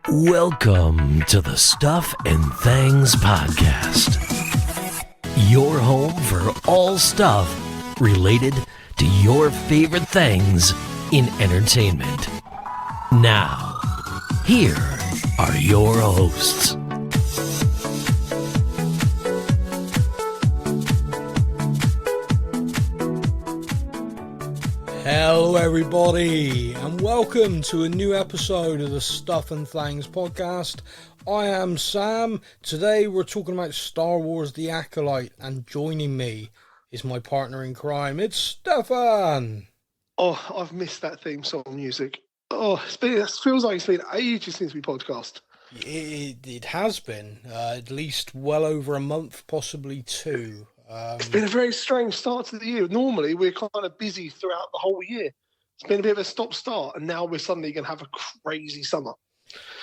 Welcome to the Stuff and Things Podcast, your home for all stuff related to your favorite things in entertainment. Now, here are your hosts. Hello everybody, and welcome to a new episode of the Stuff and Things Podcast. I am Sam. Today we're talking about Star Wars The Acolyte, and joining me is my partner in crime, it's Stefan. Oh, I've missed that theme song music. Oh, it feels like it's been ages since we podcast. It has been, at least well over a month, possibly two. It's been a very strange start to the year. Normally, we're kind of busy throughout the whole year. It's been a bit of a stop-start, and now we're suddenly going to have a crazy summer.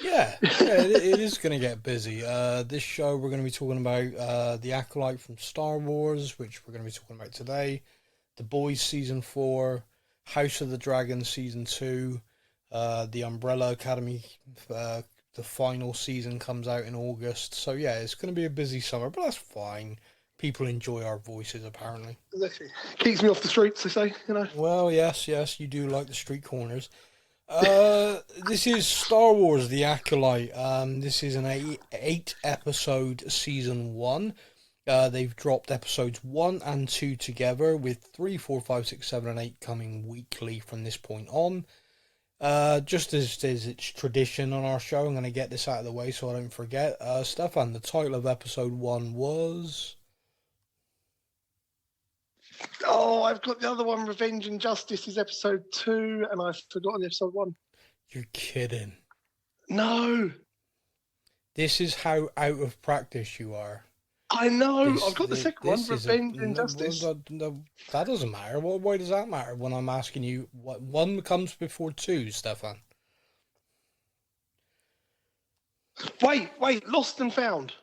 Yeah, it is going to get busy. This show, we're going to be talking about The Acolyte from Star Wars, which we're going to be talking about today. The Boys Season 4, House of the Dragon Season 2, The Umbrella Academy, the final season comes out in August. So yeah, it's going to be a busy summer, but that's fine. People enjoy our voices, apparently. Exactly. Keeps me off the streets, they say, you know. Well, yes, you do like the street corners. This is Star Wars The Acolyte. This is an 8-episode season 1. They've dropped episodes 1 and 2 together, with 3, 4, 5, 6, 7, and 8 coming weekly from this point on. Just as it's tradition on our show, I'm going to get this out of the way so I don't forget. Stefan, the title of episode 1 was... Oh, I've got the other one, Revenge and Justice is episode 2, and I've forgotten episode 1. You're kidding. No. This is how out of practice you are. I know. I've got the second one, Revenge and Justice. No, that doesn't matter. Why does that matter when I'm asking you what one comes before 2, Stefan? Wait, Lost and Found.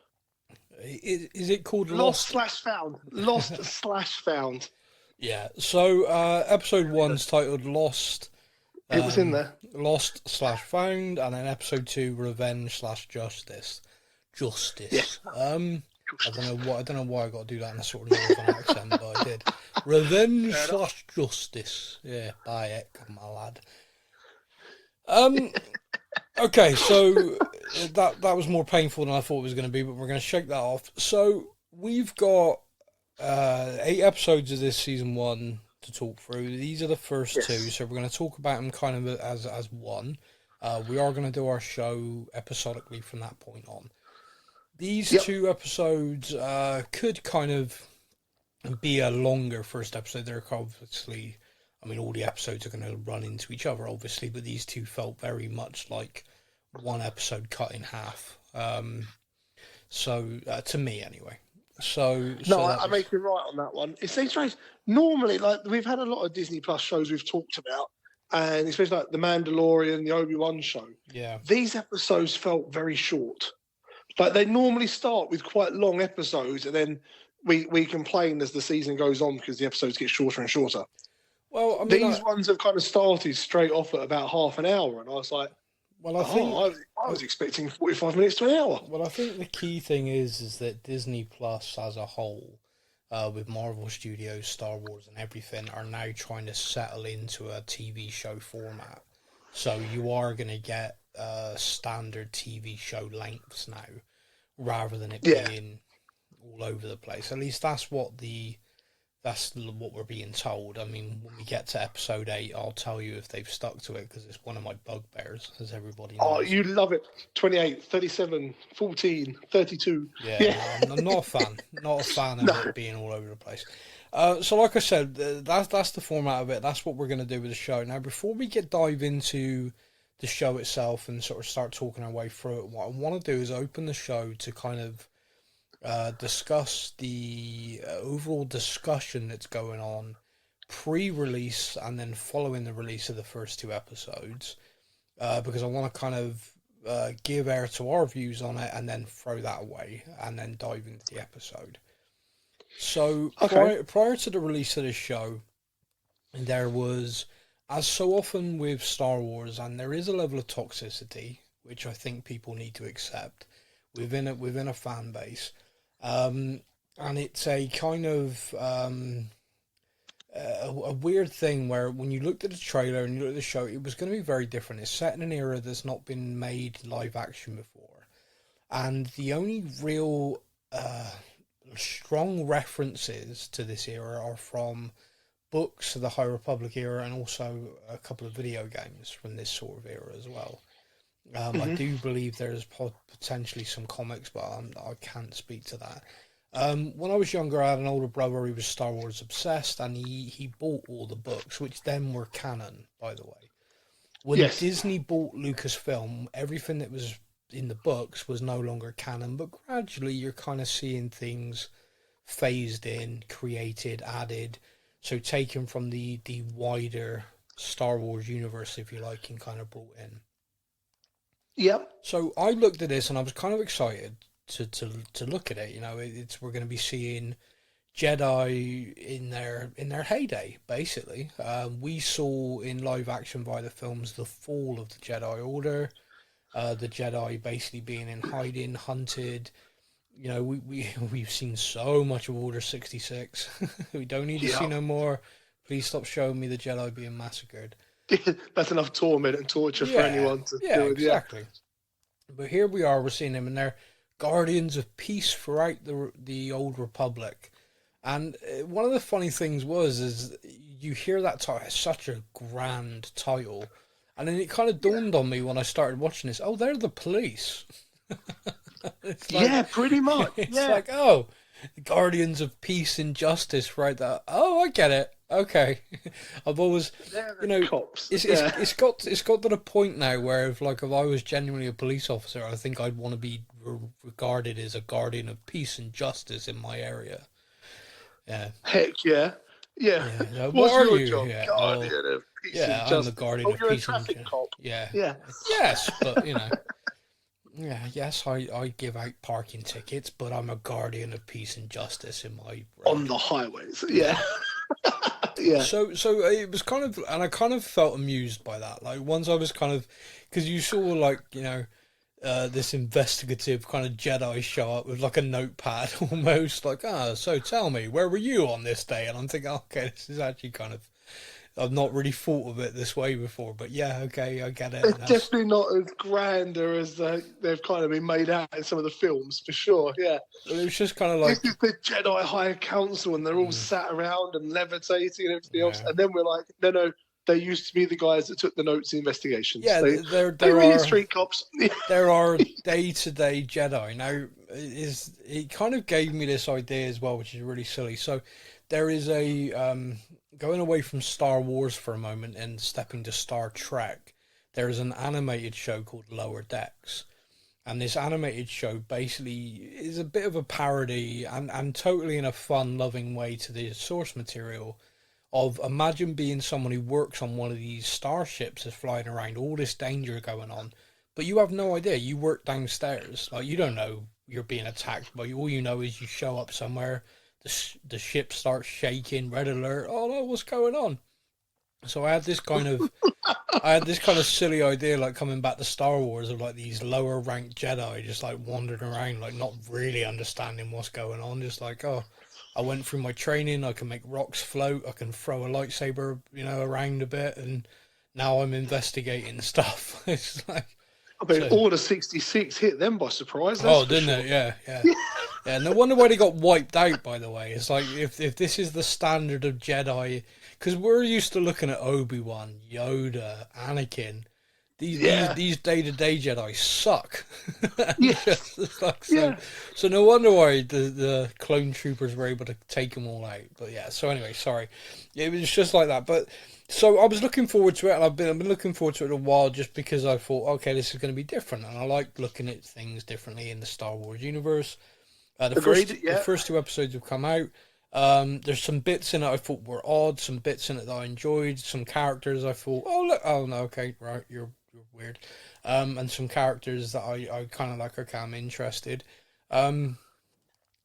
Is it called Lost/Found? Lost/Found. Yeah. So episode 1's titled Lost. It was in there. Lost/Found, and then episode 2 Revenge/Justice. Justice. Yeah. I don't know why I got to do that in a sort of northern accent, but I did. Revenge/Justice. Yeah, buy it, my lad. Okay, so that was more painful than I thought it was going to be, but we're going to shake that off. So we've got 8 episodes of this season 1 to talk through. These are the first 2, so we're going to talk about them kind of as one. We are going to do our show episodically from that point on. These 2 episodes could kind of be a longer first episode. They're obviously, I mean, all the episodes are going to run into each other, obviously, but these 2 felt very much like one episode cut in half. So to me, anyway. I make you right on that one. It's strange. Normally, like, we've had a lot of Disney Plus shows we've talked about, and especially like The Mandalorian, the Obi-Wan show. Yeah. These episodes felt very short. Like, they normally start with quite long episodes, and then we complain as the season goes on because the episodes get shorter and shorter. Well, I mean, these ones have kind of started straight off at about half an hour, and I was like, well, I was expecting 45 minutes to an hour. Well, I think the key thing is that Disney Plus as a whole, with Marvel Studios, Star Wars, and everything, are now trying to settle into a TV show format. So you are going to get standard TV show lengths now, rather than it being all over the place. At least that's what we're being told. I mean, when we get to episode 8, I'll tell you if they've stuck to it, because it's one of my bugbears, as everybody knows. Oh, you love it. 28, 37, 14, 32. Yeah. I'm not a fan. Not a fan of it being all over the place. So like I said, that's the format of it. That's what we're going to do with the show. Now, before we dive into the show itself and sort of start talking our way through it, what I want to do is open the show to kind of discuss the overall discussion that's going on pre-release and then following the release of the first 2 episodes, because I want to kind of give air to our views on it and then throw that away and then dive into the episode. So prior to the release of the show, there was, as so often with Star Wars, and there is a level of toxicity which I think people need to accept within a fan base. And it's a kind of a weird thing where when you looked at the trailer and you looked at the show, it was going to be very different. It's set in an era that's not been made live action before. And the only real strong references to this era are from books of the High Republic era and also a couple of video games from this sort of era as well. I do believe there's potentially some comics, but I can't speak to that. When I was younger, I had an older brother who was Star Wars obsessed, and he bought all the books, which then were canon, by the way. When Disney bought Lucasfilm, everything that was in the books was no longer canon, but gradually you're kind of seeing things phased in, created, added, so taken from the wider Star Wars universe, if you like, and kind of brought in. Yep. So I looked at this and I was kind of excited to look at it. You know, we're going to be seeing Jedi in their heyday, basically. We saw in live action via the films the fall of the Jedi Order, the Jedi basically being in hiding, hunted. You know, we've seen so much of Order 66. We don't need to see no more. Please stop showing me the Jedi being massacred. That's enough torment and torture for anyone to do it. Exactly. But here we are, we're seeing them, and they're guardians of peace throughout the Old Republic. And one of the funny things is you hear that title, it's such a grand title, and then it kind of dawned on me when I started watching this, oh, they're the police. It's like, pretty much. It's like, oh, the guardians of peace and justice, right? Oh, I get it. Okay, I've always, cops. It's got to the point now where if I was genuinely a police officer, I think I'd want to be regarded as a guardian of peace and justice in my area. Yeah. Heck yeah. Yeah. What are you? Job? Yeah. Guardian of peace and justice. I'm the guardian of peace and justice. Cop. Yeah. Yeah. Yes, but yes, I give out parking tickets, but I'm a guardian of peace and justice in my on the highways. Yeah. Yeah. So it was kind of, and I kind of felt amused by that. Like once I was kind of, because you saw this investigative kind of Jedi show up with like a notepad almost, like, so tell me, where were you on this day? And I'm thinking, okay, this is actually kind of, I've not really thought of it this way before, but yeah, okay, I get it. It's definitely not as grander as they've kind of been made out in some of the films, for sure, yeah. It was just kind of like... This is the Jedi High Council, and they're all sat around and levitating and everything else, and then we're like, no, they used to be the guys that took the notes in investigations. Yeah, there are really street cops. There are day-to-day Jedi. Now, it kind of gave me this idea as well, which is really silly. So there is a... going away from Star Wars for a moment and stepping to Star Trek, there is an animated show called Lower Decks. And this animated show basically is a bit of a parody and totally in a fun, loving way to the source material of imagine being someone who works on one of these starships that's flying around, all this danger going on, but you have no idea. You work downstairs. Like, you don't know you're being attacked, but all you know is you show up somewhere, the ship starts shaking, red alert, oh no, what's going on? So I had this kind of silly idea, like coming back to Star Wars, of like these lower ranked Jedi just like wandering around, like not really understanding what's going on, just like, oh, I went through my training, I can make rocks float, I can throw a lightsaber, around a bit, and now I'm investigating stuff. It's like, I mean, Order 66 hit them by surprise. Didn't it? Yeah. Yeah, no wonder why they got wiped out, by the way. It's like, if this is the standard of Jedi, because we're used to looking at Obi-Wan, Yoda, Anakin. These day-to-day Jedi suck. So no wonder why the clone troopers were able to take them all out. But yeah, so anyway, sorry. It was just like that. But so I was looking forward to it, and I've been looking forward to it a while just because I thought, okay, this is going to be different. And I like looking at things differently in the Star Wars universe. The first two episodes have come out. There's some bits in it I thought were odd, some bits in it that I enjoyed, some characters I thought, okay, right, you're weird. And some characters that I kind of like, okay, I'm interested.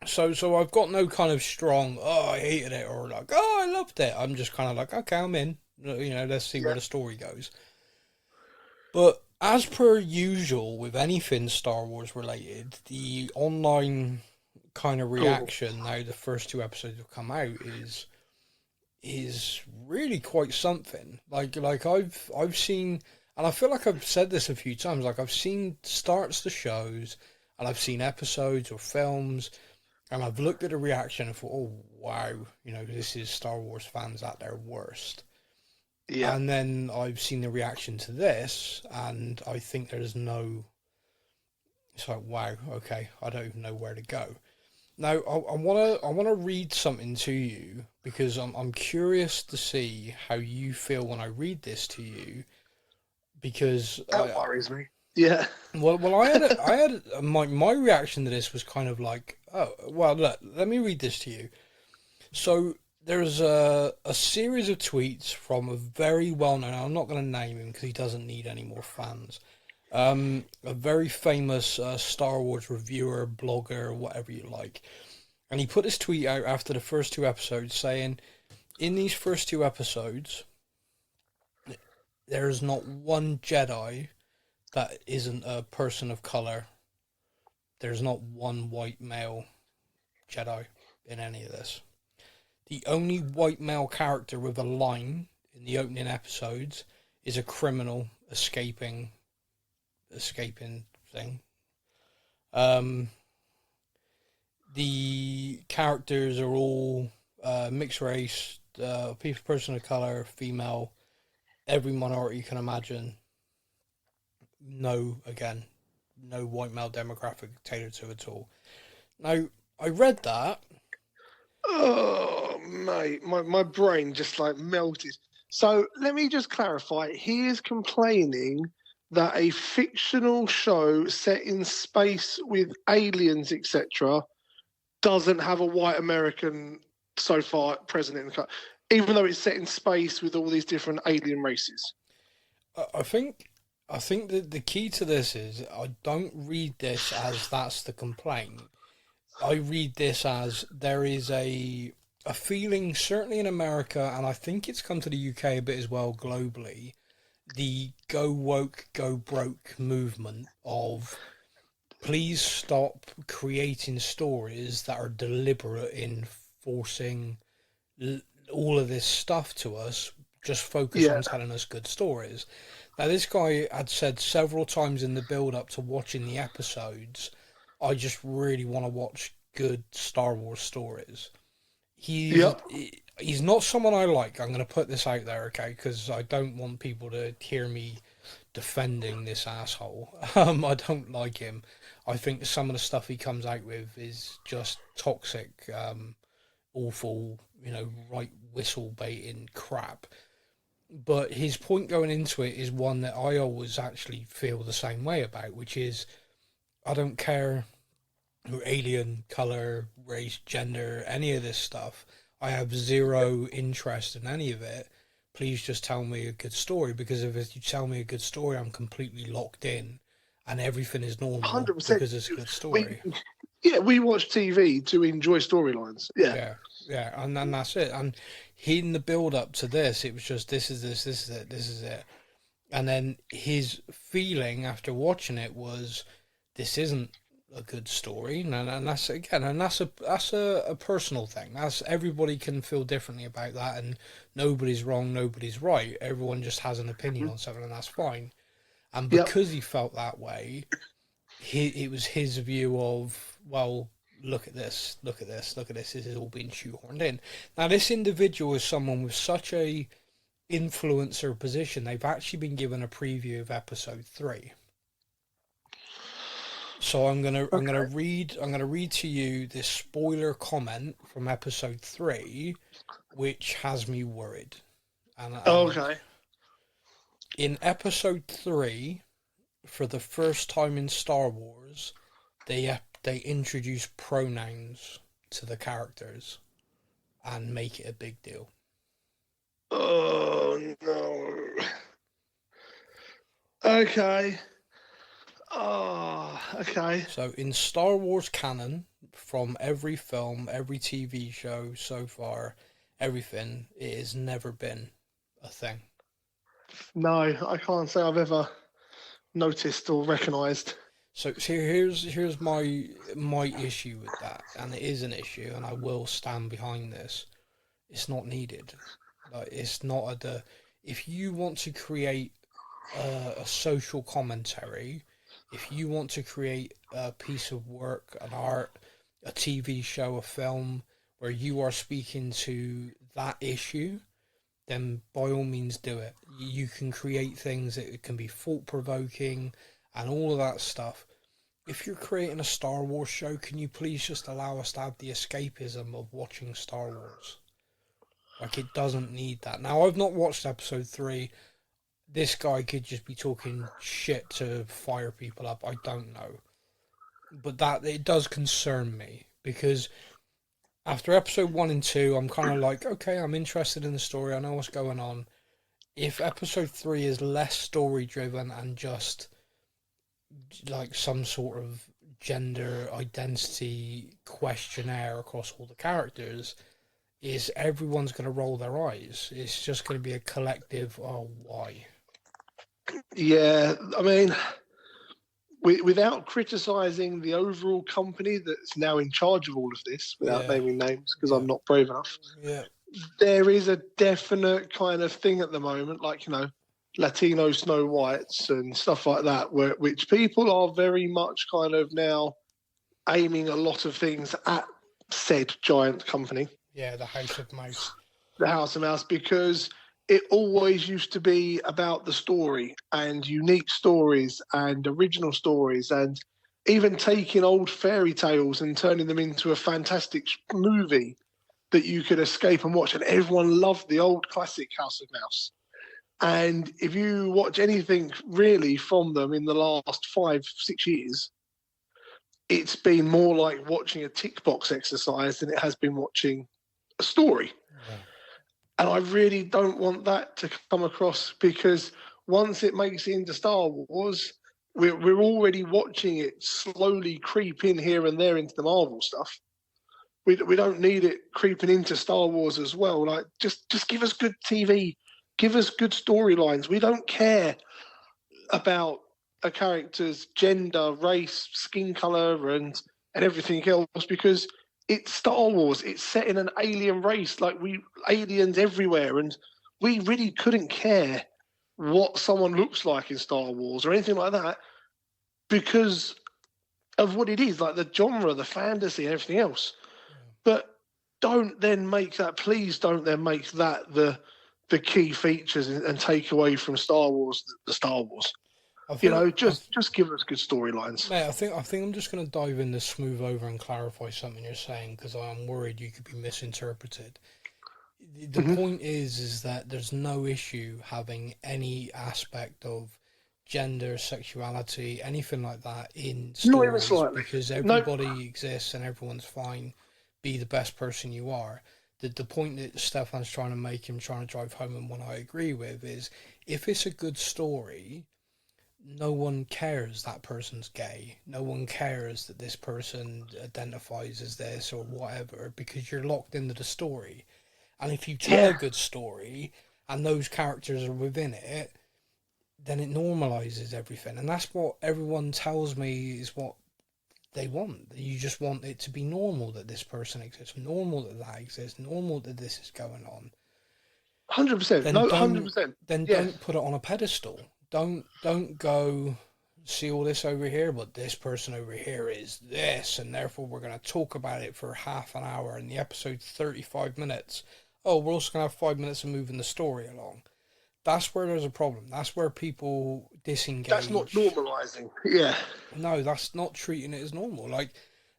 So I've got no kind of strong, I hated it, or like, I loved it. I'm just kind of like, okay, I'm in. Let's see where the story goes. But as per usual with anything Star Wars related, the online kind of Oh, reaction now the first two episodes have come out is really quite something. Like I've seen, and I feel like I've said this a few times. Like I've seen starts to shows, and I've seen episodes or films, and I've looked at the reaction and thought, oh wow, this is Star Wars fans at their worst. yeah. And then I've seen the reaction to this, and I think there's no. It's like wow, okay, I don't even know where to go. Now, I wanna read something to you because I'm curious to see how you feel when I read this to you because That worries me. Yeah. my reaction to this was kind of like, oh well, let me read this to you. So there's a series of tweets from a very well known. I'm not going to name him because he doesn't need any more fans. A very famous Star Wars reviewer, blogger, whatever you like. And he put this tweet out after the first two episodes saying, in these first two episodes, there's not one Jedi that isn't a person of color. There's not one white male Jedi in any of this. The only white male character with a line in the opening episodes is a criminal escaping thing. Um, the characters are all mixed race, person of color, female, every minority you can imagine. No white male demographic tailored to it at all. Now, I read that. Oh, mate, my brain just like melted. So let me just clarify. He is complaining that a fictional show set in space with aliens, etc., doesn't have a white American so far present in the country, even though it's set in space with all these different alien races. I think that the key to this is I don't read this as that's the complaint. I read this as there is a feeling, certainly in America, and I think it's come to the UK a bit as well globally, the go woke, go broke movement of please stop creating stories that are deliberate in forcing all of this stuff to us. Just focus Yeah, on telling us good stories. Now, this guy had said several times in the build up to watching the episodes, I just really want to watch good Star Wars stories. He's yep, he's not someone I like. I'm going to put this out there, okay? Because I don't want people to hear me defending this asshole. I don't like him. I think some of the stuff he comes out with is just toxic, awful, right whistle baiting crap. But his point going into it is one that I always actually feel the same way about, which is I don't care who alien, color, race, gender, any of this stuff. I have zero interest in any of it. Please just tell me a good story because if you tell me a good story, I'm completely locked in and everything is normal 100%. because it's a good We story. yeah, we watch TV to enjoy storylines. Yeah, Yeah, yeah, and then that's it. And in the build up to this, it was just this is it, this is it. And then his feeling after watching it was, this isn't a good story, and that's again, and that's a personal thing. That's everybody can feel differently about that, and nobody's wrong, nobody's right. Everyone just has an opinion mhm, on something, and that's fine. And yep, because he felt that way, it was his view of, well, look at this, look at this, look at this. This is all being shoehorned in. Now, this individual is someone with such a influencer position. They've actually been given a preview of episode 3. So okay, I'm gonna read to you this spoiler comment from episode 3, which has me worried. And okay. in episode 3, for the first time in Star Wars, they introduce pronouns to the characters and make it a big deal. Oh no. Okay. Oh, okay. So in Star Wars canon, from every film, every TV show so far, everything, it has never been a thing. No, I can't say I've ever noticed or recognised. So here's my issue with that, and it is an issue, and I will stand behind this. It's not needed. Like, it's not if you want to create a social commentary, if you want to create a piece of work, an art, a TV show, a film, where you are speaking to that issue, then by all means do it. You can create things that can be thought-provoking and all of that stuff. If you're creating a Star Wars show, can you please just allow us to have the escapism of watching Star Wars? Like, it doesn't need that. Now, I've not watched episode 3. This guy could just be talking shit to fire people up. I don't know. But it does concern me, because after episode 1 and 2, I'm kind of like, okay, I'm interested in the story. I know what's going on. If episode 3 is less story-driven and just like some sort of gender identity questionnaire across all the characters, is everyone's going to roll their eyes. It's just going to be a collective, oh, why? Yeah, I mean, without criticising the overall company that's now in charge of all of this, without naming names, because I'm not brave enough, there is a definite kind of thing at the moment, like, Latino Snow Whites and stuff like that, which people are very much kind of now aiming a lot of things at said giant company. Yeah, the House of Mouse. The House of Mouse, because it always used to be about the story and unique stories and original stories, and even taking old fairy tales and turning them into a fantastic movie that you could escape and watch. And everyone loved the old classic House of Mouse. And if you watch anything really from them in the last 5-6 years, it's been more like watching a tick box exercise than it has been watching a story. Yeah. And I really don't want that to come across, because once it makes it into Star Wars, we're already watching it slowly creep in here and there into the Marvel stuff. We don't need it creeping into Star Wars as well. Like, just give us good TV. Give us good storylines. We don't care about a character's gender, race, skin color, and everything else, because it's Star Wars. It's set in an alien race, like aliens everywhere, and we really couldn't care what someone looks like in Star Wars or anything like that, because of what it is, like the genre, the fantasy, and everything else. But please don't then make that the key features and take away from Star Wars the Star Wars. Just give us good storylines. Mate, I think I'm just going to dive in to smooth over and clarify something you're saying, because I'm worried you could be misinterpreted. The point is that there's no issue having any aspect of gender, sexuality, anything like that in stories, because everybody exists and everyone's fine. Be the best person you are. The point that Stefan's trying to make, him trying to drive home, and one I agree with, is if it's a good story, no one cares that person's gay. No one cares that this person identifies as this or whatever, because you're locked into the story. And if you tell a good story and those characters are within it, then it normalizes everything. And that's what everyone tells me is what they want. You just want it to be normal that this person exists, normal that exists, normal that this is going on. 100%. No, 100%. Then don't put it on a pedestal. Don't go see all this over here, but this person over here is this, and therefore we're going to talk about it for half an hour, and the episode's 35 minutes. Oh, we're also going to have 5 minutes of moving the story along. That's where there's a problem. That's where people disengage. That's not normalising. Yeah. No, that's not treating it as normal. Like,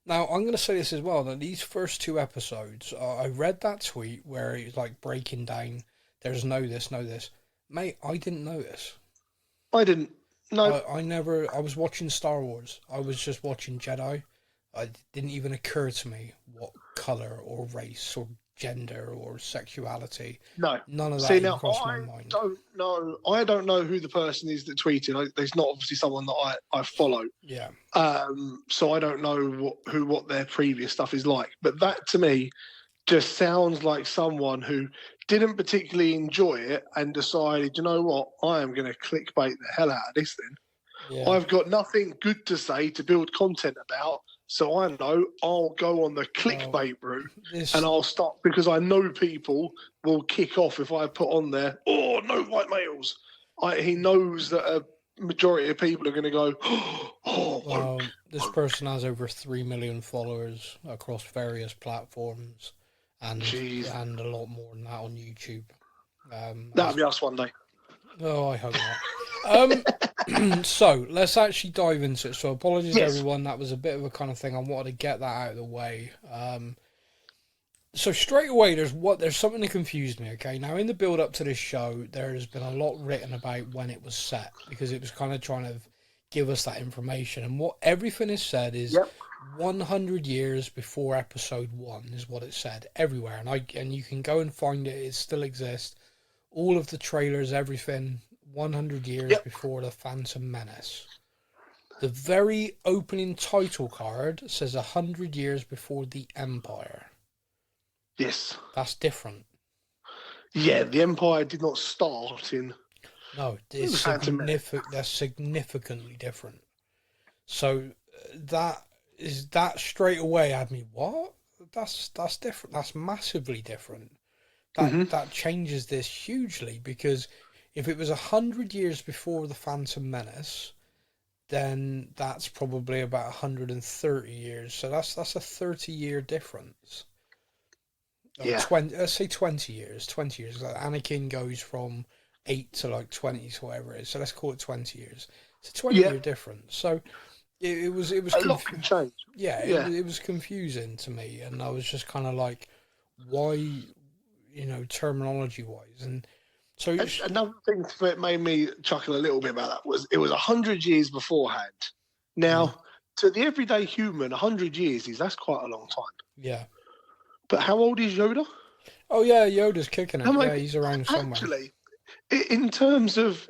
now, I'm going to say this as well, that these first 2 episodes, I read that tweet where it was like breaking down, there's no this. Mate, I didn't notice. I didn't. No. I was watching Star Wars. I was just watching Jedi. It didn't even occur to me what colour or race or gender or sexuality. No. None of that even crossed my mind. I don't know who the person is that tweeted. There's not obviously someone that I follow. Yeah. So I don't know what their previous stuff is like. But that to me just sounds like someone who didn't particularly enjoy it and decided, you know what, I am going to clickbait the hell out of this then. Yeah. I've got nothing good to say to build content about, so I know I'll go on the clickbait route and I'll stop because I know people will kick off if I put on there, oh, no white males. He knows that a majority of people are going to go, oh, Well, woke. this person has over 3 million followers across various platforms, and Jeez. and a lot more than that on YouTube. That'll be us one day. Oh, I hope not. So let's actually dive into it. So apologies to everyone. That was a bit of a kind of thing. I wanted to get that out of the way. So straight away, there's something that confused me. Okay, now in the build up to this show, there's been a lot written about when it was set because it was kind of trying to give us that information. And what everything is said is 100 years before episode 1 is what it said everywhere. And you can go and find it. It still exists. All of the trailers, everything, 100 years before the Phantom Menace. The very opening title card says 100 years before the Empire. Yes. That's different. Yeah, the Empire did not start in... No, it's that's significantly different. So that straight away had me, what? That's different. That's massively different. That changes this hugely because if it was 100 years before the Phantom Menace, then that's probably about 130 years. So that's a 30-year difference. Yeah. 20, let's say 20 years. 20 years. Like Anakin goes from 8 to like 20 to whatever it is. So let's call it 20 years. It's a 20-year difference. So it was a lot can change. Yeah, it was confusing to me, and I was just kind of like, why, terminology wise, and so another thing that made me chuckle a little bit about that was it was 100 years beforehand. Now, to the everyday human, 100 years that's quite a long time. Yeah. But how old is Yoda? Oh yeah, Yoda's kicking it. Yeah, he's around somewhere. Actually, in terms of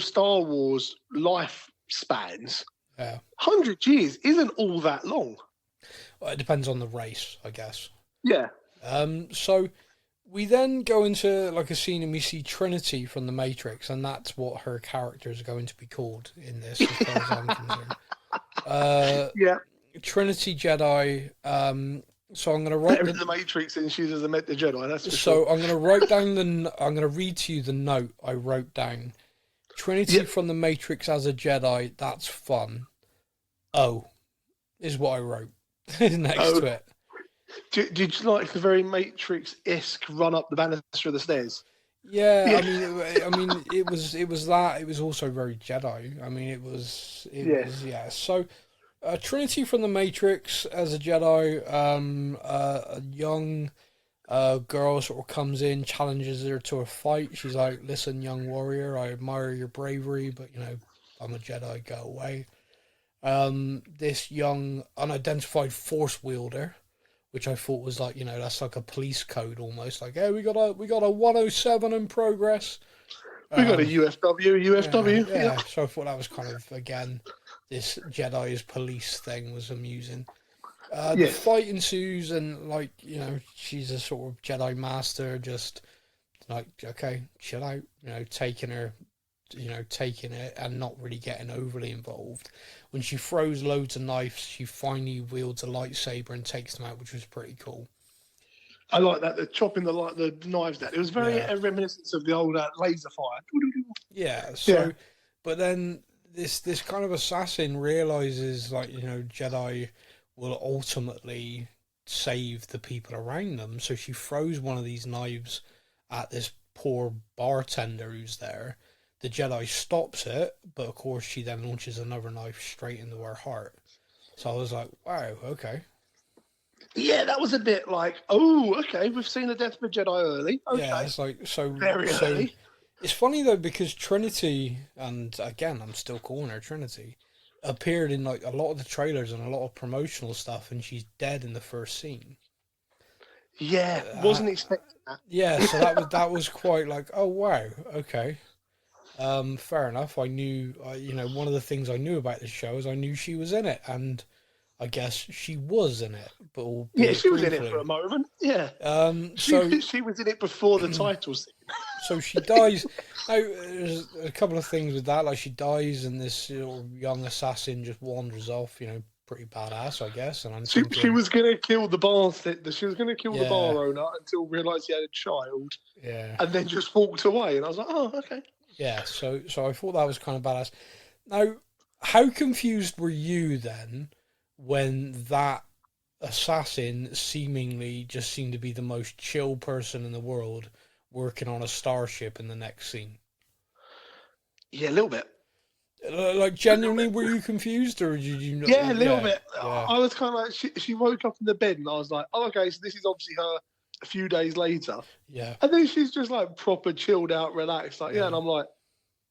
Star Wars lifespans, 100 years isn't all that long. Well, it depends on the race, I guess. Yeah. So we then go into like a scene and we see Trinity from the Matrix, and that's what her character is going to be called in this, as far as I'm concerned. Trinity Jedi. So I'm going to write the Matrix, and she's the Jedi. That's for so sure. I'm going to write down I'm going to read to you the note I wrote down. Trinity from the Matrix as a Jedi. That's fun. Oh, is what I wrote next to it. Did you like the very Matrix-esque run up the banister of the stairs? Yeah, I mean, it was that. It was also very Jedi. I mean, it was. So, Trinity from the Matrix as a Jedi. A young girl sort of comes in, challenges her to a fight. She's like, "Listen, young warrior, I admire your bravery, but I'm a Jedi. Go away." This young unidentified force wielder, which I thought was like, that's like a police code almost. Like, hey, we got a 107 in progress. We got a UFW. Yeah. So I thought that was kind of, again, this Jedi's police thing was amusing. The fight ensues, and she's a sort of Jedi master, just like, okay, chill out, taking it and not really getting overly involved. When she throws loads of knives, she finally wields a lightsaber and takes them out, which was pretty cool. I like that, the chopping the knives down. It was very reminiscent of the old laser fire. Yeah, so, but then this kind of assassin realizes, Jedi will ultimately save the people around them, so she throws one of these knives at this poor bartender who's there. The Jedi stops it, but of course she then launches another knife straight into her heart. So I was like, wow, okay. Yeah, that was a bit like, oh, okay, we've seen the death of a Jedi early. Okay. Yeah, it's like, very early. It's funny though, because Trinity, and again, I'm still calling her Trinity, appeared in like a lot of the trailers and a lot of promotional stuff, and she's dead in the first scene. Yeah, wasn't expecting that. Yeah, so that was quite like, oh wow, okay. Fair enough. I knew, one of the things I knew about this show is I knew she was in it, and I guess she was in it, but Yeah, albeit she was in it briefly. for a moment. Yeah. So She was in it before the title scene. so she dies. Now, there's a couple of things with that. Like she dies, and this young assassin just wanders off. Pretty badass, I guess. And I'm She thinking, was going to kill the bar. She was going to kill the yeah, bar owner until realised he had a child, yeah, and then just walked away. And I was like, oh, okay. yeah. So I thought that was kind of badass. Now, how confused were you then when that assassin seemingly just seemed to be the most chill person in the world working on a starship in the next scene? Yeah, a little bit. Like, genuinely, were you confused, or did you not? Yeah, a little bit. Yeah. I was kind of like, she woke up in the bed, and I was like, oh, okay, so this is obviously her a few days later. Yeah. And then she's just like proper chilled out, relaxed. Like, yeah, and I'm like,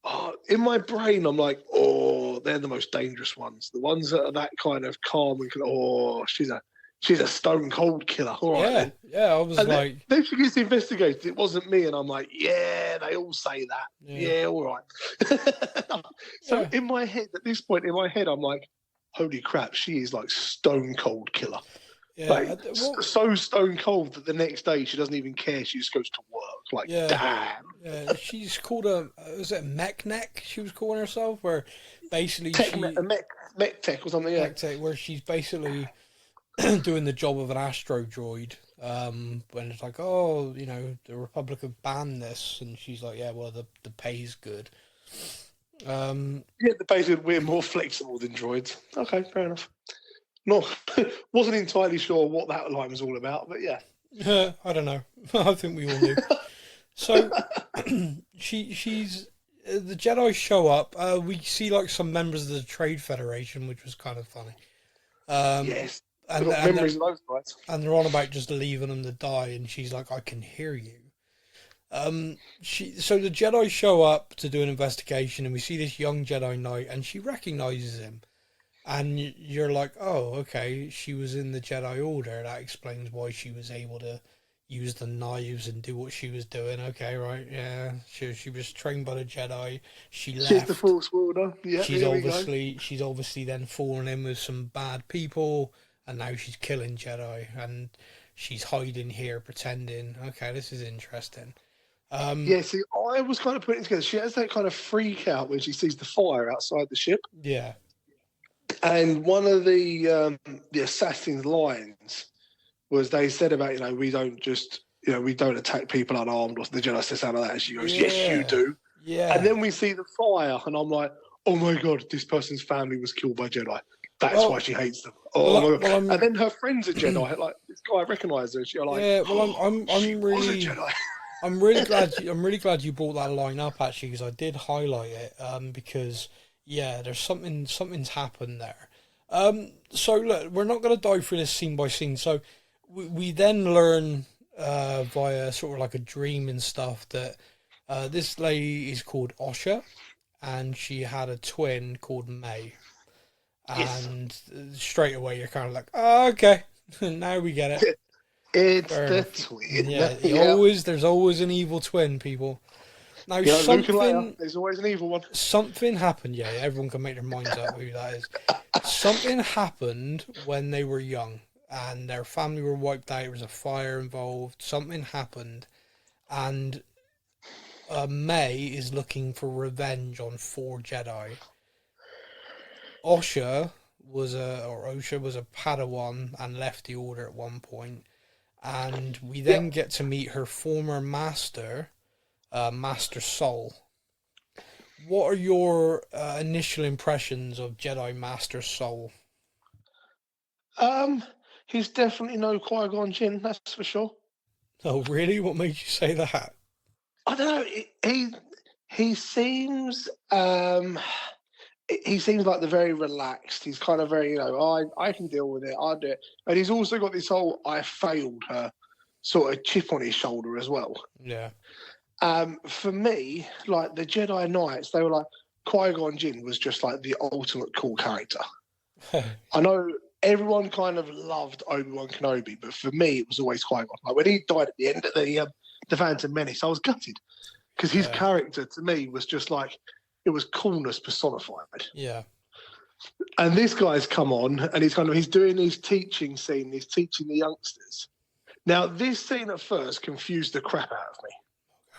oh, in my brain, I'm like, oh, they're the most dangerous ones. The ones that are that kind of calm and, oh, she's a stone cold killer. All right, Yeah, then. yeah. I was And like, then she gets investigated. It wasn't me, and I'm like, yeah, they all say that. Yeah, all right. So yeah. in my head, at this point in my head, I'm like, holy crap, she is like stone cold killer. Yeah, Like so stone cold that the next day she doesn't even care. She just goes to work. Like, yeah, damn. yeah. She's called was it mech neck? She was calling herself, where basically mech tech or something. Yeah, mech tech, where she's basically doing the job of an astro droid. When it's like, oh, the Republic have banned this, and she's like, yeah, well, the pay's good. Yeah, the pay's good. We're more flexible than droids. Okay, fair enough. No, wasn't entirely sure what that line was all about, but yeah. I don't know. I think we all knew. So she's the Jedi show up. We see like some members of the Trade Federation, which was kind of funny. Yes, and memories of those guys. And they're on about just leaving them to die, and she's like, "I can hear you." So the Jedi show up to do an investigation, and we see this young Jedi Knight, and she recognizes him. And you're like, oh, okay, she was in the Jedi Order. That explains why she was able to use the knives and do what she was doing. Okay, right, yeah. She was trained by the Jedi. She left. She's the Force wielder. Yeah, she's obviously then fallen in with some bad people, and now she's killing Jedi, and she's hiding here, pretending. Okay, this is interesting. Yeah, see, I was kind of putting it together. She has that kind of freak out when she sees the fire outside the ship. Yeah. And one of the assassin's lines was they said about, we don't just, we don't attack people unarmed, or the Jedi says something like that. And she goes, yes, you do. Yeah. And then we see the fire, and I'm like, oh my God, this person's family was killed by Jedi. That's why she hates them. Oh my God. And then her friends are Jedi. Like, this guy recognized her. She's like, yeah, well, I'm she was a really, Jedi. I'm really glad you brought that line up, actually, because I did highlight it, because yeah, there's something's happened there. So look, we're not going to dive through this scene by scene. So we then learn via sort of like a dream and stuff that this lady is called Osha, and she had a twin called May. And straight away you're kind of like, oh, okay, now we get it. It's the twin. Yeah, there's always an evil twin, people. Now there's always an evil one. Something happened. Yeah, everyone can make their minds up who that is. Something happened when they were young, and their family were wiped out. There was a fire involved. Something happened, and May is looking for revenge on 4 Jedi. Osha was a Padawan and left the Order at one point, and we then get to meet her former master. Master Soul. What are your initial impressions of Jedi Master Soul? He's definitely no Qui-Gon Jinn, that's for sure. Oh, really? What made you say that? I don't know. He seems he seems like the very relaxed. He's kind of very, I can deal with it. I'll do it. And he's also got this whole I failed her sort of chip on his shoulder as well. Yeah. For me, like the Jedi Knights, they were like, Qui-Gon Jinn was just like the ultimate cool character. I know everyone kind of loved Obi-Wan Kenobi, but for me, it was always Qui-Gon. Like when he died at the end of the Phantom Menace, I was gutted because his character to me was just like, it was coolness personified. Yeah. And this guy's come on, and he's doing his teaching scene. He's teaching the youngsters. Now, this scene at first confused the crap out of me.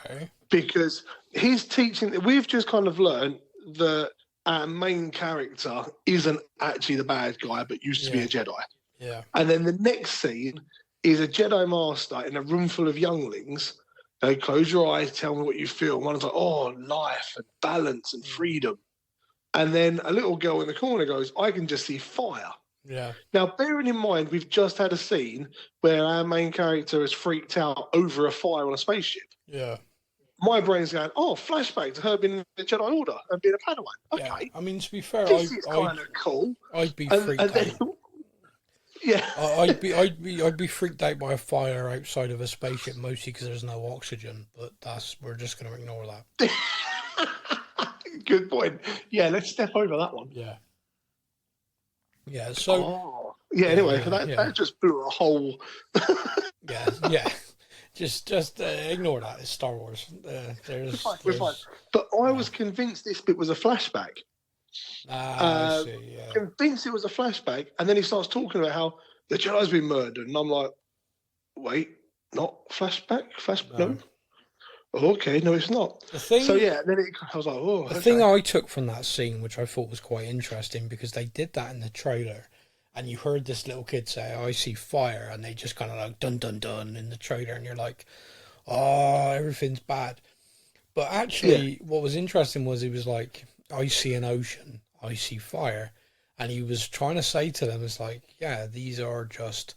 Okay. Because he's teaching. We've just kind of learned that our main character isn't actually the bad guy, but used to be a Jedi. Yeah. And then the next scene is a Jedi Master in a room full of younglings. They close your eyes, tell me what you feel. One's like, oh, life and balance and freedom. And then a little girl in the corner goes, I can just see fire. Yeah. Now, bearing in mind, we've just had a scene where our main character is freaked out over a fire on a spaceship. Yeah. My brain's going, oh, flashback to her being in the Jedi Order and being a Padawan. Okay. Yeah. I mean, to be fair, This is kind of cool. I'd be freaked out. Yeah. I'd be freaked out by a fire outside of a spaceship, mostly because there's no oxygen. But we're just going to ignore that. Good point. Yeah, let's step over that one. Yeah. Yeah. So. Anyway, that just blew a hole. Yeah. Just ignore that. It's Star Wars. We're fine. But I was convinced this bit was a flashback. I see, yeah. Convinced it was a flashback, and then he starts talking about how the Jedi's been murdered, and I'm like, wait, not flashback? No. Oh, okay, no, it's not. Then I was like, oh. The thing I took from that scene, which I thought was quite interesting, because they did that in the trailer, and you heard this little kid say, I see fire, and they just kind of like, dun, dun, dun, in the trailer, and you're like, oh, everything's bad. But actually, what was interesting was he was like, I see an ocean, I see fire. And he was trying to say to them, it's like, yeah, these are just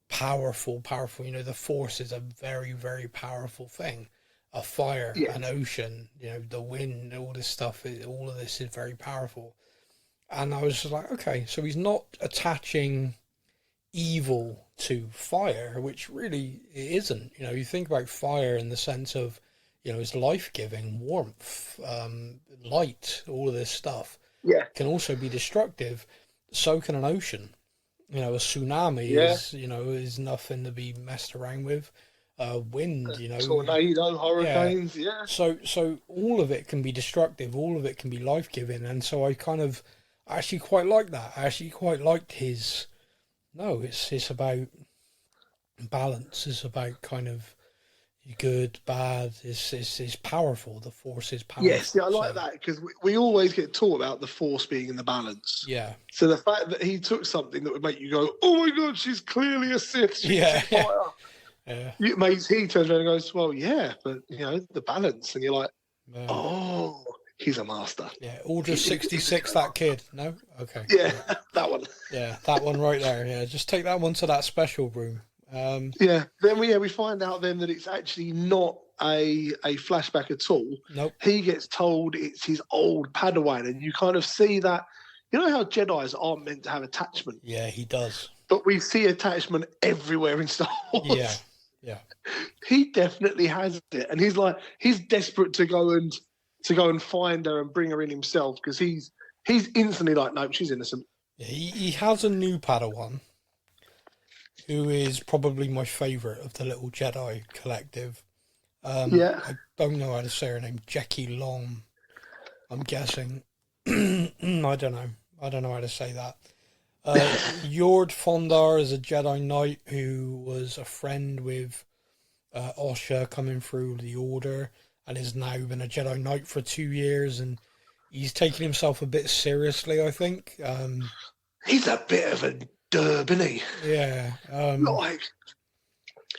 powerful. The Force is a very, very powerful thing. A fire, an ocean, the wind, all this stuff, all of this is very powerful. And I was just like, okay, so he's not attaching evil to fire, which really it isn't. You think about fire in the sense of, it's life-giving, warmth, light, all of this stuff. Yeah. Can also be destructive. So can an ocean. A tsunami is nothing to be messed around with. Wind, tornado, hurricanes, So all of it can be destructive. All of it can be life-giving. And so I kind of actually quite like that. I actually quite liked his. No, it's about balance. It's about kind of good, bad. It's powerful. The Force is powerful. Yes, I like that, because we always get taught about the Force being in the balance. Yeah. So the fact that he took something that would make you go, oh my God, she's clearly a Sith. Yeah. He turns around and goes, well, yeah, but the balance, and you're like, oh, he's a master. Yeah, Order 66, that kid. No? Okay. Yeah, that one. Yeah, that one right there. Yeah, just take that one to that special room. Then we find out then that it's actually not a flashback at all. Nope. He gets told it's his old Padawan, and you kind of see that. You know how Jedis aren't meant to have attachment? Yeah, he does. But we see attachment everywhere in Star Wars. Yeah. He definitely has it, and he's desperate to go and find her and bring her in himself, because he's instantly like, nope, she's innocent. Yeah, he has a new Padawan, who is probably my favourite of the little Jedi collective. I don't know how to say her name. Jackie Long, I'm guessing. I don't know how to say that. Yord Fondar is a Jedi Knight who was a friend with Osha coming through the Order, and has now been a Jedi Knight for 2 years, and he's taking himself a bit seriously, I think. He's a bit of a derb, isn't he? Yeah.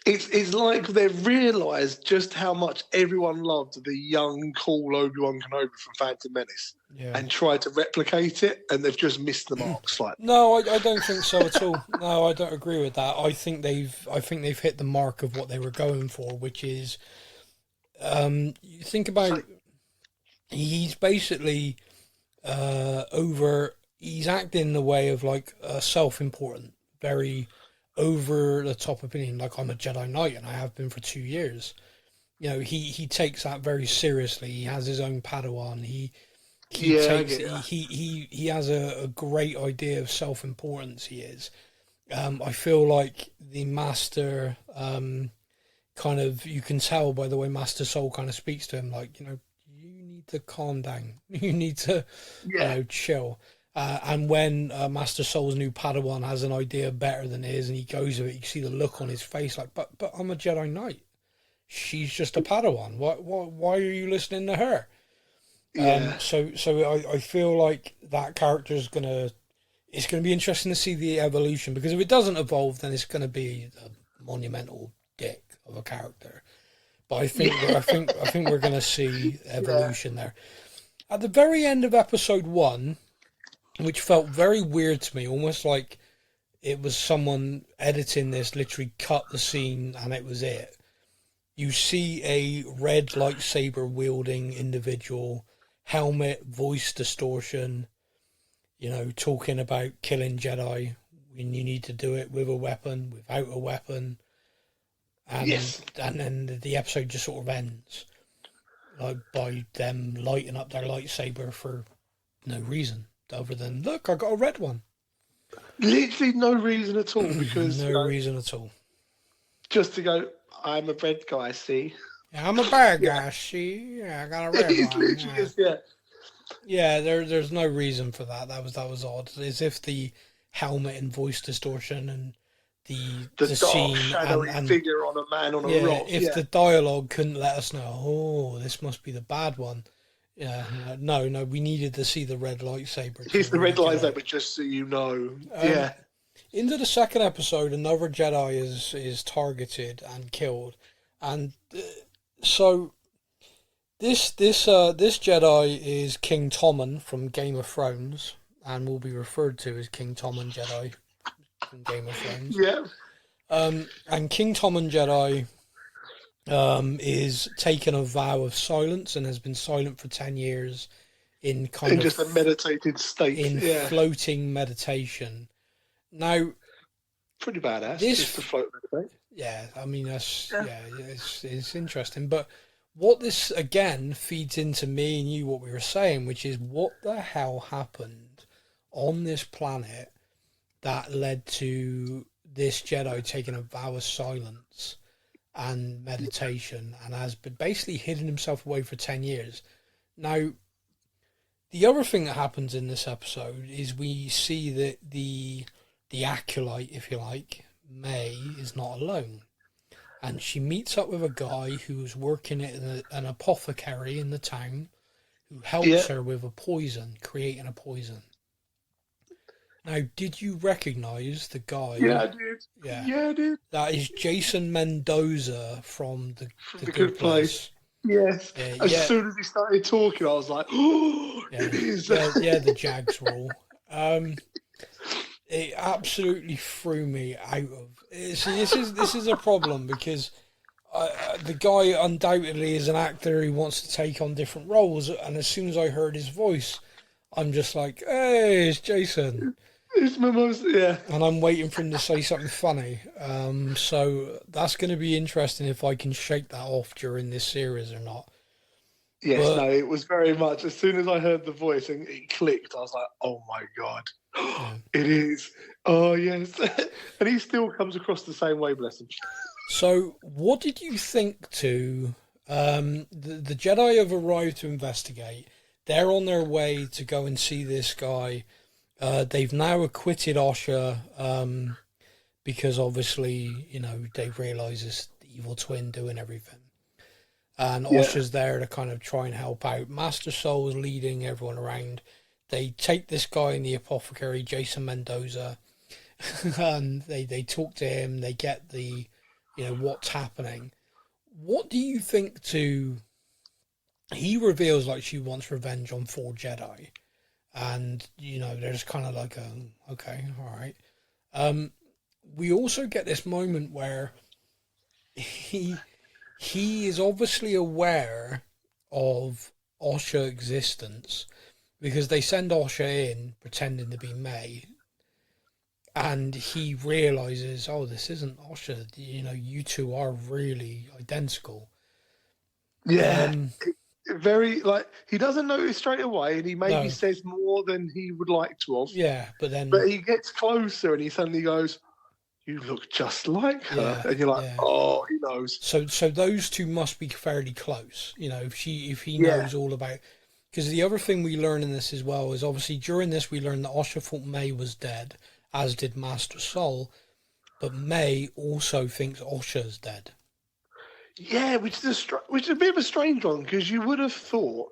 It's like they've realised just how much everyone loved the young, cool Obi-Wan Kenobi from Phantom Menace, and tried to replicate it, and they've just missed the mark slightly. No, I don't think so at all. No, I don't agree with that. I think they've hit the mark of what they were going for, which is, you think about, he's basically he's acting in the way of like self-important, very over the top opinion, like I'm a Jedi Knight and I have been for 2 years. He takes that very seriously. He has his own Padawan. He has a great idea of self-importance. He is. I feel like the Master kind of, you can tell by the way Master Soul kind of speaks to him, like, you need to calm down. You need to chill. And when Master Soul's new Padawan has an idea better than his, and he goes with it, you can see the look on his face, like, but I'm a Jedi Knight. She's just a Padawan. Why are you listening to her? Yeah. So I feel like that character is it's gonna be interesting to see the evolution, because if it doesn't evolve, then it's gonna be a monumental dick of a character. But I think we're gonna see evolution there. At the very end of episode 1, which felt very weird to me, almost like it was someone editing this, literally cut the scene and it was it. You see a red lightsaber wielding individual, helmet, voice distortion, talking about killing Jedi when you need to do it with a weapon, without a weapon. And, yes. And then the episode just sort of ends, like, by them lighting up their lightsaber for no reason other than, look, I got a red one. Literally no reason at all, because no reason at all. Just to go, I'm a red guy, see? Yeah, I'm a bad guy, see? Yeah, I got a red one. Yeah, there's no reason for that. That was odd. As if the helmet and voice distortion and the dark, scene shadowy figure on a man on a rock. If the dialogue couldn't let us know, oh, this must be the bad one. Yeah, no, we needed to see the red lightsaber. Here's the red lightsaber, just so you know. Into the second episode, another Jedi is targeted and killed, and so this Jedi is King Tommen from Game of Thrones, and will be referred to as King Tommen Jedi from Game of Thrones. Yeah. And King Tommen Jedi is taken a vow of silence and has been silent for 10 years in just a meditated state. In floating meditation. Now, pretty badass. Just to float meditate. Yeah, I mean it's interesting. But what this again feeds into me and you, what we were saying, which is what the hell happened on this planet that led to this Jedi taking a vow of silence and meditation, and has been basically hidden himself away for 10 years. Now, the other thing that happens in this episode is we see that the Acolyte, if you like, May, is not alone. And she meets up with a guy who's working at an apothecary in the town who helps her with creating a poison. Now, did you recognise the guy? Yeah, I did. Yeah, I did. That is Jason Mendoza from the Good Place. Yes. As soon as he started talking, I was like, oh, it is. The Jags rule. It absolutely threw me out of. See, this is a problem, because the guy undoubtedly is an actor who wants to take on different roles, and as soon as I heard his voice, I'm just like, hey, it's Jason. It's Mimosa, and I'm waiting for him to say something funny. So that's going to be interesting if I can shake that off during this series or not. Yes, no, it was very much. As soon as I heard the voice and it clicked, I was like, oh my God, it is. Oh, yes. And he still comes across the same way, bless him. So what did you think the Jedi have arrived to investigate. They're on their way to go and see this guy. They've now acquitted Osha because obviously, they realise it's the evil twin doing everything. And Osha's there to kind of try and help out. Master Soul is leading everyone around. They take this guy in the apothecary, Jason Mendoza, and they talk to him. They get the, what's happening. What do you think he reveals like she wants revenge on 4 Jedi. And, there's kind of like okay, all right. We also get this moment where he is obviously aware of Osha's existence, because they send Osha in pretending to be May, and he realizes, oh, this isn't Osha. You two are really identical. Yeah. Very, he doesn't notice straight away, and he maybe says more than he would like to have. Yeah, but he gets closer and he suddenly goes, you look just like her. And you're like, oh, he knows. So those two must be fairly close, if he knows all about. Because the other thing we learn in this as well is obviously during this we learned that Osha thought May was dead, as did Master Sol, but May also thinks Osha's dead. Yeah, which is a bit of a strange one, because you would have thought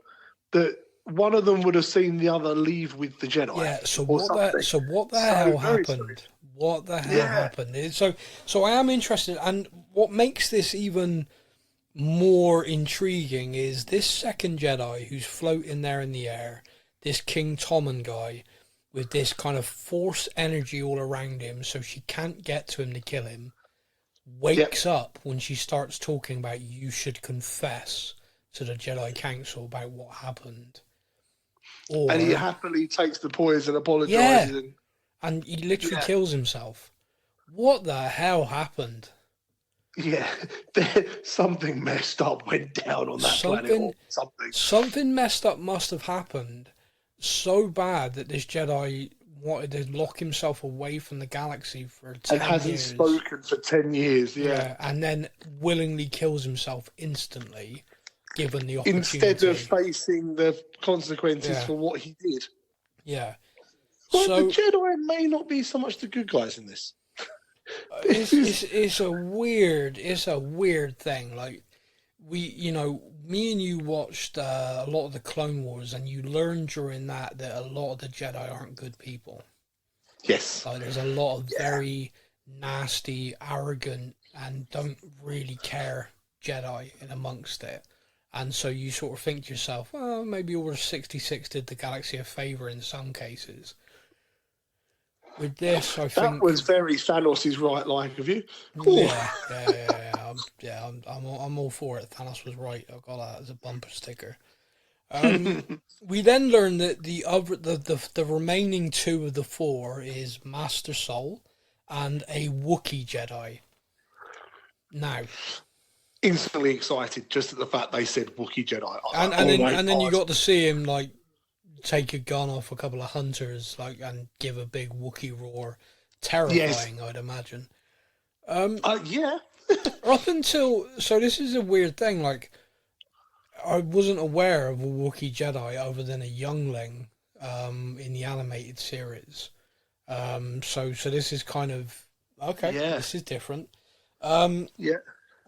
that one of them would have seen the other leave with the Jedi. Yeah. So what the So hell very happened? strange. What the hell Yeah. happened? So I am interested, and what makes this even more intriguing is this second Jedi who's floating there in the air, this King Tommen guy with this kind of force energy all around him, so she can't get to him to kill him, wakes up when she starts talking about you should confess to the Jedi Council about what happened. Or, And he happily takes the poison, apologises. Yeah. And he literally kills himself. What the hell happened? Yeah, something messed up went down on that planet. Or something. Something messed up must have happened so bad that this Jedi wanted to lock himself away from the galaxy for 10 and hasn't years. spoken for 10 years. Yeah, and then willingly kills himself instantly, given the opportunity. Instead of facing the consequences for what he did. Yeah. Well, So the Jedi may not be so much the good guys in this. It's a weird thing. Like me and you watched a lot of the Clone Wars, and you learned during that a lot of the Jedi aren't good people. Yes. Like there's a lot of very nasty, arrogant, and don't really care Jedi in amongst it. And so you sort of think to yourself, well, maybe Order 66 did the galaxy a favour in some cases. With this, I think that was very Thanos' right of you. I'm all for it. Thanos was right. I've got that as a bumper sticker. We then learn that the remaining two of the four is Master Sol and a Wookiee Jedi. Now, instantly excited just at the fact they said Wookiee Jedi. And then you got to see him like take a gun off a couple of hunters and give a big Wookiee roar. Terrifying, I'd imagine. Yeah. Up until this is a weird thing. Like, I wasn't aware of a Wookiee Jedi other than a youngling in the animated series. So this is kind of okay. Yeah. This is different. Yeah.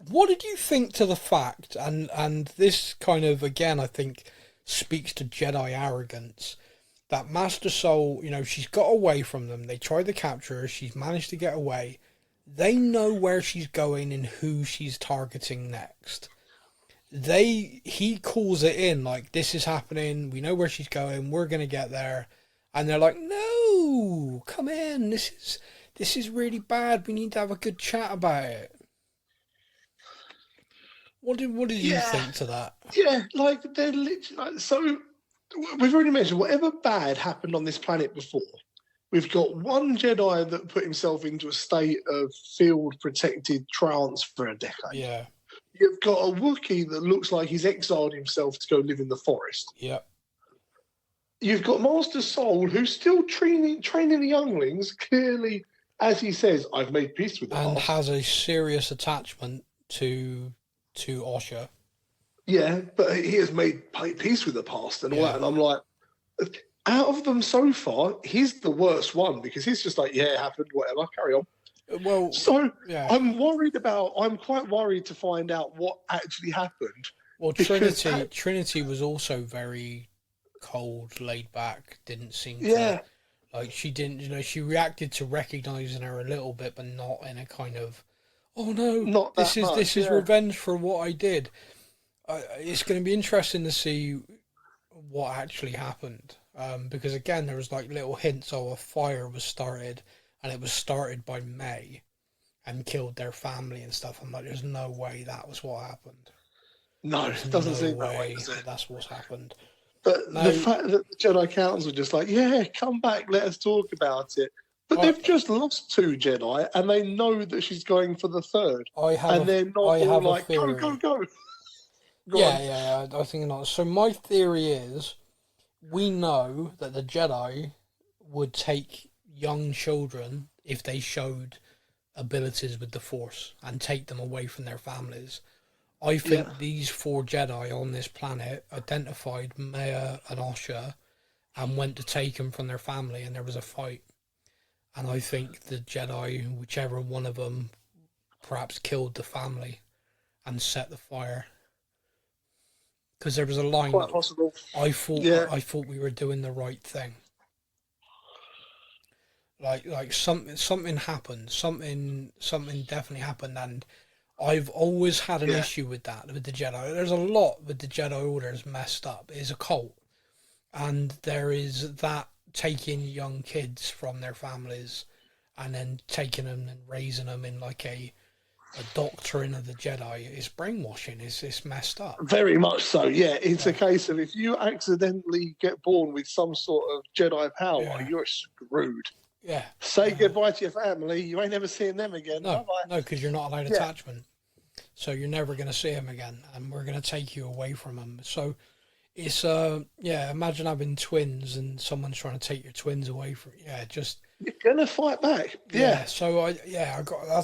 What did you think to the fact, and this kind of again I think speaks to Jedi arrogance, that Master Sol, she's got away from them. They tried to capture her. She's managed to get away. They know where she's going and who she's targeting next. He calls it in like, this is happening. We know where she's going. We're going to get there. And they're like, no, come in. This is really bad. We need to have a good chat about it. What did you think to that? Yeah, like they're literally so. We've already mentioned whatever bad happened on this planet before. We've got one Jedi that put himself into a state of field-protected trance for a decade. Yeah. You've got a Wookiee that looks like he's exiled himself to go live in the forest. Yeah. You've got Master Sol, who's still training the younglings. Clearly, as he says, I've made peace with the past. And has a serious attachment to Osha. Yeah, but he has made peace with the past and all that. And I'm like, out of them so far, he's the worst one because he's just like, yeah, it happened, whatever, carry on. Well, so I'm quite worried to find out what actually happened. Well, Trinity was also very cold, laid back, didn't seem to, like she didn't, she reacted to recognizing her a little bit, but not in a kind of, oh no, this is revenge for what I did. It's going to be interesting to see what actually happened, because again there was like little hints of a fire was started, and it was started by May, and killed their family and stuff. I'm like, there's no way that was what happened. No, it doesn't seem that way. That's what's happened. But the fact that the Jedi Council are just like, yeah, come back, let us talk about it. But they've just lost 2 Jedi, and they know that she's going for the 3rd. They're not all like, go. Yeah, I think not. So my theory is, we know that the Jedi would take young children if they showed abilities with the Force and take them away from their families. I think these 4 Jedi on this planet identified Maya and Osha and went to take them from their family, and there was a fight. And I think the Jedi, whichever one of them, perhaps killed the family and set the fire. Because there was a line. Quite possible. I thought we were doing the right thing. Like something happened. Something definitely happened, and I've always had an issue with that, with the Jedi. There's a lot with the Jedi Order's messed up. It's a cult. And there is that taking young kids from their families and then taking them and raising them in like a doctrine of the Jedi. It's brainwashing. It's messed up. Very much so, yeah. It's a case of if you accidentally get born with some sort of Jedi power, you're screwed. Yeah. Say goodbye to your family. You ain't never seeing them again. No, because you're not allowed attachment. So you're never going to see them again, and we're going to take you away from them. So it's imagine having twins and someone's trying to take your twins away from you. You're gonna fight back. So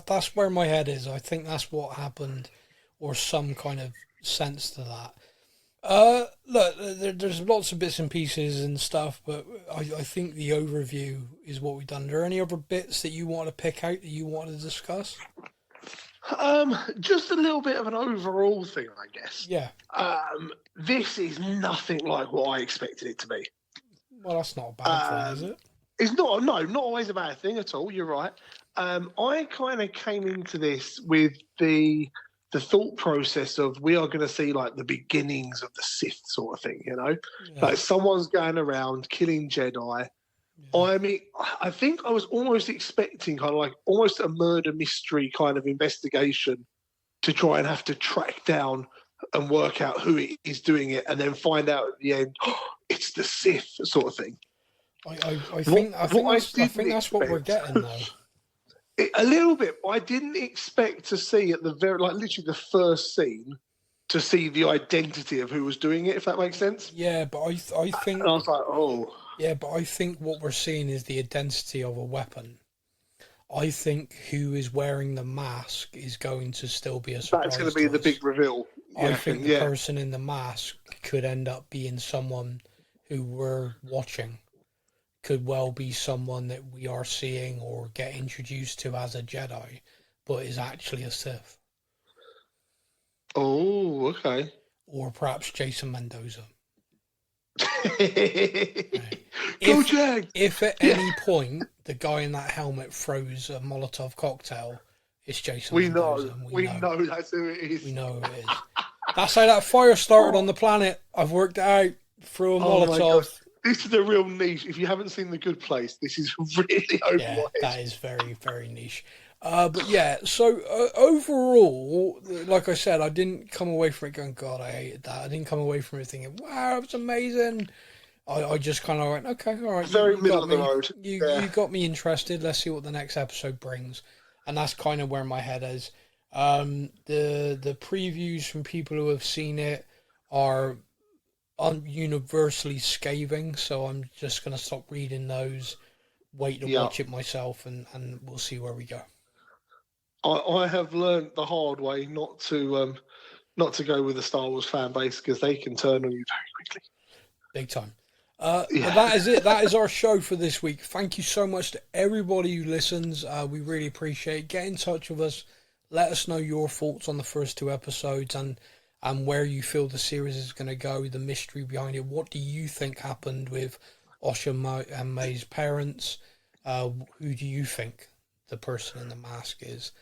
that's where my head is. I think that's what happened, or some kind of sense to that. Look, there's lots of bits and pieces and stuff, but I think the overview is what we've done. Are there any other bits that you want to pick out that you want to discuss? Just a little bit of an overall thing, I guess. Yeah. This is nothing like what I expected it to be. Well, that's not a bad thing, is it? It's not always a bad thing at all. You're right. I kind of came into this with the thought process of we are going to see like the beginnings of the Sith sort of thing, like someone's going around killing Jedi. I mean, I think I was almost expecting kind of like almost a murder mystery kind of investigation to try and have to track down and work out who is doing it, and then find out at the end, it's the Sith sort of thing. I think that's what we're getting though. A little bit. I didn't expect to see at the literally the first scene to see the identity of who was doing it, if that makes sense. Yeah, but I think. And I was like, oh. Yeah, but I think what we're seeing is the identity of a weapon. I think who is wearing the mask is going to still be a surprise. That's going to be the big reveal. I think the person in the mask could end up being someone who we're watching. Could well be someone that we are seeing or get introduced to as a Jedi, but is actually a Sith. Oh, okay. Or perhaps Jason Mendoza. If at any point the guy in that helmet throws a Molotov cocktail, it's Jason Mendoza. We know that's who it is. We know who it is. That's how that fire started on the planet. I've worked it out. Through a Molotov. This is a real niche. If you haven't seen The Good Place, this is really over my head. That is very, very niche. But yeah, so overall, like I said, I didn't come away from it going, God, I hated that. I didn't come away from it thinking, wow, it was amazing. I just kind of went, okay, all right. Very middle of the road. You got me interested. Let's see what the next episode brings. And that's kind of where my head is. The previews from people who have seen it are universally scathing, so I'm just going to stop reading those, wait to watch it myself, and we'll see where we go. I have learned the hard way not to go with the Star Wars fan base, because they can turn on you very quickly. Big time. But that is it. That is our show for this week. Thank you so much to everybody who listens. We really appreciate it. Get in touch with us. Let us know your thoughts on the first 2 episodes and where you feel the series is going to go, the mystery behind it. What do you think happened with Osha and May's parents? Who do you think the person in the mask is?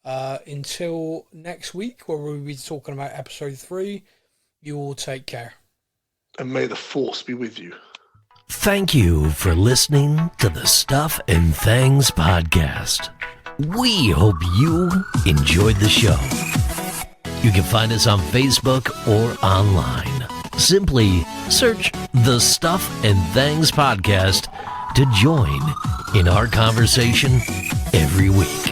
Until next week, where we'll be talking about episode 3, you all take care. And may the Force be with you. Thank you for listening to the Stuff and Things podcast. We hope you enjoyed the show. You can find us on Facebook or online. Simply search the Stuff and Things podcast to join in our conversation every week.